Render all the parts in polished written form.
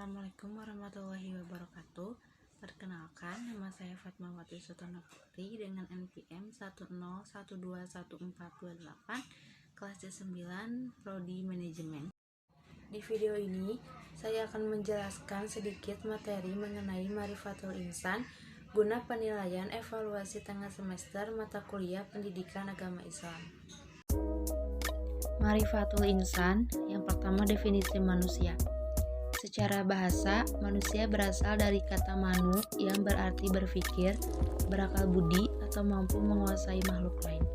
Assalamualaikum warahmatullahi wabarakatuh. Perkenalkan, nama saya Fatmawati Sutono Putri dengan NPM 101211428, kelas C9, Prodi Manajemen. Di video ini, saya akan menjelaskan sedikit materi mengenai Ma'rifatul Insan guna penilaian evaluasi tengah semester mata kuliah Pendidikan Agama Islam. Ma'rifatul Insan, yang pertama definisi manusia. Secara bahasa, manusia berasal dari kata manu yang berarti berpikir, berakal budi, atau mampu menguasai makhluk lain.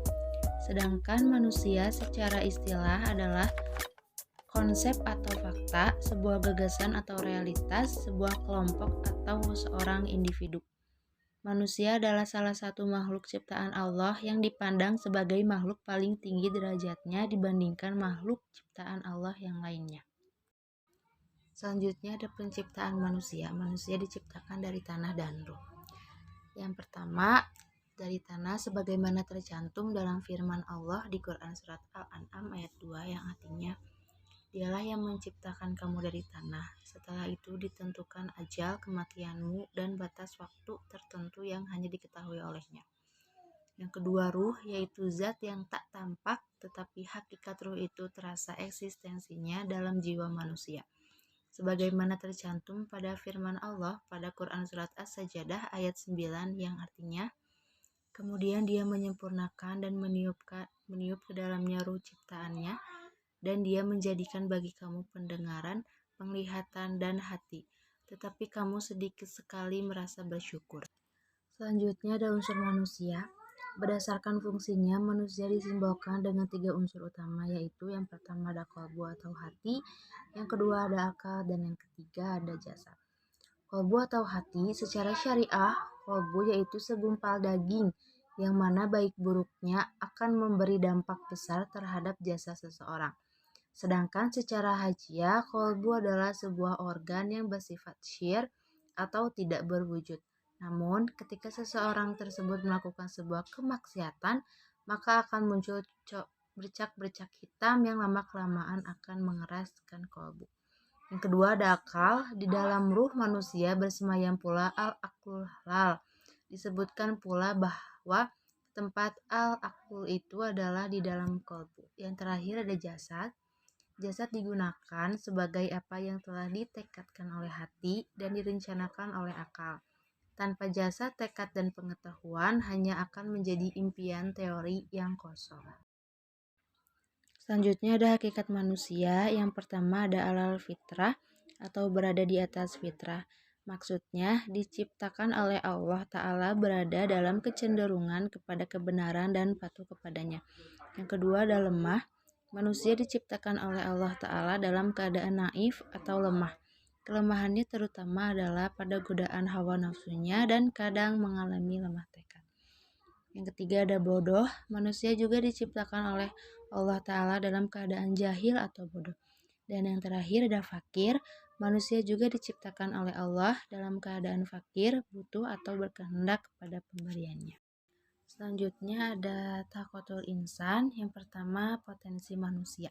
Sedangkan manusia secara istilah adalah konsep atau fakta, sebuah gagasan atau realitas, sebuah kelompok atau seorang individu. Manusia adalah salah satu makhluk ciptaan Allah yang dipandang sebagai makhluk paling tinggi derajatnya dibandingkan makhluk ciptaan Allah yang lainnya. Selanjutnya ada penciptaan manusia. Manusia diciptakan dari tanah dan ruh. Yang pertama, dari tanah sebagaimana tercantum dalam firman Allah di Quran Surat Al-An'am ayat 2 yang artinya, Dialah yang menciptakan kamu dari tanah. Setelah itu ditentukan ajal kematianmu dan batas waktu tertentu yang hanya diketahui olehnya. Yang kedua, ruh, yaitu zat yang tak tampak tetapi hakikat ruh itu terasa eksistensinya dalam jiwa manusia. Sebagaimana tercantum pada firman Allah pada Quran Surat As-Sajdah ayat 9 yang artinya, kemudian dia menyempurnakan dan meniup ke dalamnya ruh ciptaannya, dan dia menjadikan bagi kamu pendengaran, penglihatan, dan hati, tetapi kamu sedikit sekali merasa bersyukur. Selanjutnya ada unsur manusia. Berdasarkan fungsinya, manusia disimbolkan dengan 3 unsur utama, yaitu yang pertama ada qalbu atau hati, yang kedua ada akal, dan yang ketiga ada jasad. Qalbu atau hati secara syariah, qalbu yaitu segumpal daging yang mana baik buruknya akan memberi dampak besar terhadap jasa seseorang. Sedangkan secara hajiyah, qalbu adalah sebuah organ yang bersifat syir atau tidak berwujud. Namun, ketika seseorang tersebut melakukan sebuah kemaksiatan, maka akan muncul bercak-bercak hitam yang lama-kelamaan akan mengeraskan qalbu. Yang kedua ada akal. Di dalam ruh manusia bersemayam pula al-aqlul halal. Disebutkan pula bahwa tempat al-aql itu adalah di dalam qalbu. Yang terakhir ada jasad. Jasad digunakan sebagai apa yang telah ditekadkan oleh hati dan direncanakan oleh akal. Tanpa jasad, tekad, dan pengetahuan hanya akan menjadi impian teori yang kosong. Selanjutnya ada hakikat manusia. Yang pertama ada alal fitrah atau berada di atas fitrah. Maksudnya diciptakan oleh Allah Ta'ala berada dalam kecenderungan kepada kebenaran dan patuh kepadanya. Yang kedua ada lemah. Manusia diciptakan oleh Allah Ta'ala dalam keadaan naif atau lemah. Kelemahannya terutama adalah pada godaan hawa nafsunya dan kadang mengalami lemah tekad. Yang ketiga ada bodoh. Manusia juga diciptakan oleh Allah Ta'ala dalam keadaan jahil atau bodoh. Dan yang terakhir ada fakir. Manusia juga diciptakan oleh Allah dalam keadaan fakir, butuh, atau berkehendak kepada pemberiannya. Selanjutnya ada taqwatul insan. Yang pertama, potensi manusia.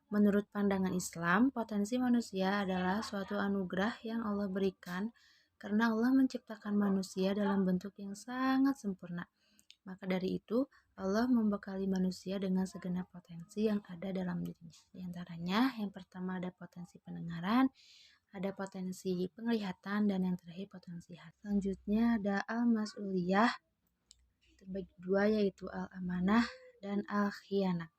Menurut pandangan Islam, potensi manusia adalah suatu anugerah yang Allah berikan karena Allah menciptakan manusia dalam bentuk yang sangat sempurna. Maka dari itu, Allah membekali manusia dengan segenap potensi yang ada dalam dirinya. Di antaranya, yang pertama ada potensi pendengaran, ada potensi penglihatan, dan yang terakhir potensi hati. Selanjutnya ada al-mas'uliyah, terbagi dua, yaitu al-amanah dan al-khianah.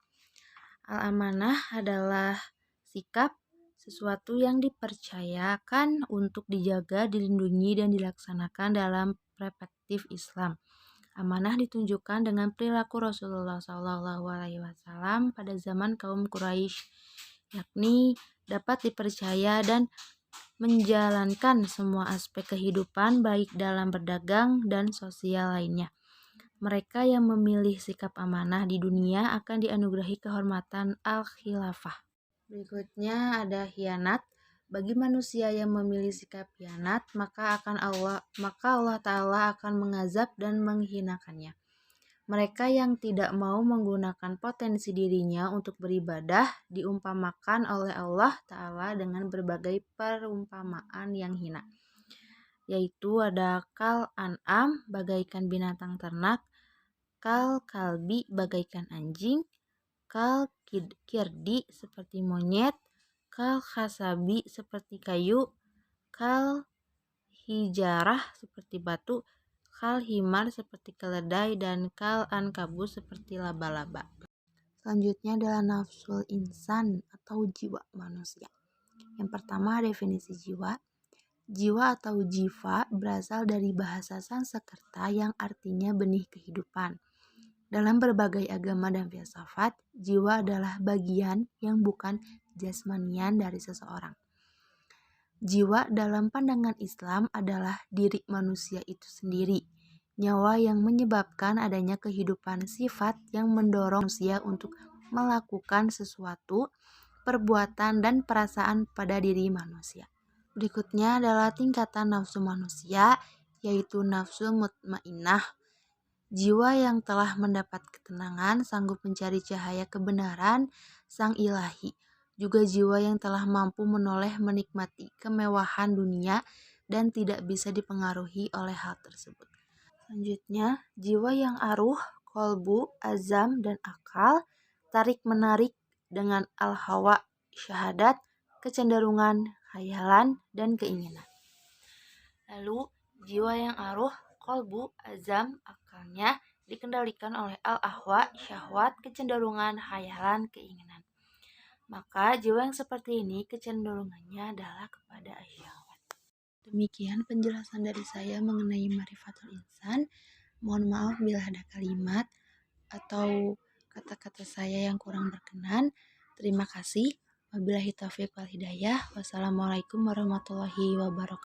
Al-amanah adalah sikap sesuatu yang dipercayakan untuk dijaga, dilindungi, dan dilaksanakan dalam perspektif Islam. Amanah ditunjukkan dengan perilaku Rasulullah SAW pada zaman kaum Quraisy, yakni dapat dipercaya dan menjalankan semua aspek kehidupan baik dalam berdagang dan sosial lainnya. Mereka yang memilih sikap amanah di dunia akan dianugerahi kehormatan al-khilafah. Berikutnya ada khianat. Bagi manusia yang memilih sikap khianat, maka Allah Ta'ala akan mengazab dan menghinakannya. Mereka yang tidak mau menggunakan potensi dirinya untuk beribadah diumpamakan oleh Allah Ta'ala dengan berbagai perumpamaan yang hina, yaitu ada kal an'am bagaikan binatang ternak, kal kalbi bagaikan anjing, kal kirdi seperti monyet, kal khasabi seperti kayu, kal hijarah seperti batu, kal himar seperti keledai, dan kal ankabut seperti laba-laba. Selanjutnya adalah nafsul insan atau jiwa manusia. Yang pertama, definisi jiwa. Jiwa atau jiva berasal dari bahasa Sanskerta yang artinya benih kehidupan. Dalam berbagai agama dan filsafat, jiwa adalah bagian yang bukan jasmanian dari seseorang. Jiwa dalam pandangan Islam adalah diri manusia itu sendiri, nyawa yang menyebabkan adanya kehidupan, sifat yang mendorong manusia untuk melakukan sesuatu, perbuatan, dan perasaan pada diri manusia. Berikutnya adalah tingkatan nafsu manusia, yaitu nafsu mutmainnah. Jiwa yang telah mendapat ketenangan, sanggup mencari cahaya kebenaran Sang Ilahi. Juga jiwa yang telah mampu menoleh menikmati kemewahan dunia dan tidak bisa dipengaruhi oleh hal tersebut. Selanjutnya, jiwa yang aruh, kolbu, azam, dan akal, tarik-menarik dengan al-hawa, syahadat, kecenderungan, khayalan, dan keinginan. Lalu, jiwa yang aruh, kolbu, azam, akalnya dikendalikan oleh al-ahwa, syahwat, kecenderungan, khayalan, keinginan. Maka jiwa yang seperti ini kecenderungannya adalah kepada syahwat. Demikian penjelasan dari saya mengenai Ma'rifatul Insan. Mohon maaf bila ada kalimat atau kata-kata saya yang kurang berkenan. Terima kasih. Wabillahi taufiq wal hidayah. Wassalamualaikum warahmatullahi wabarakatuh.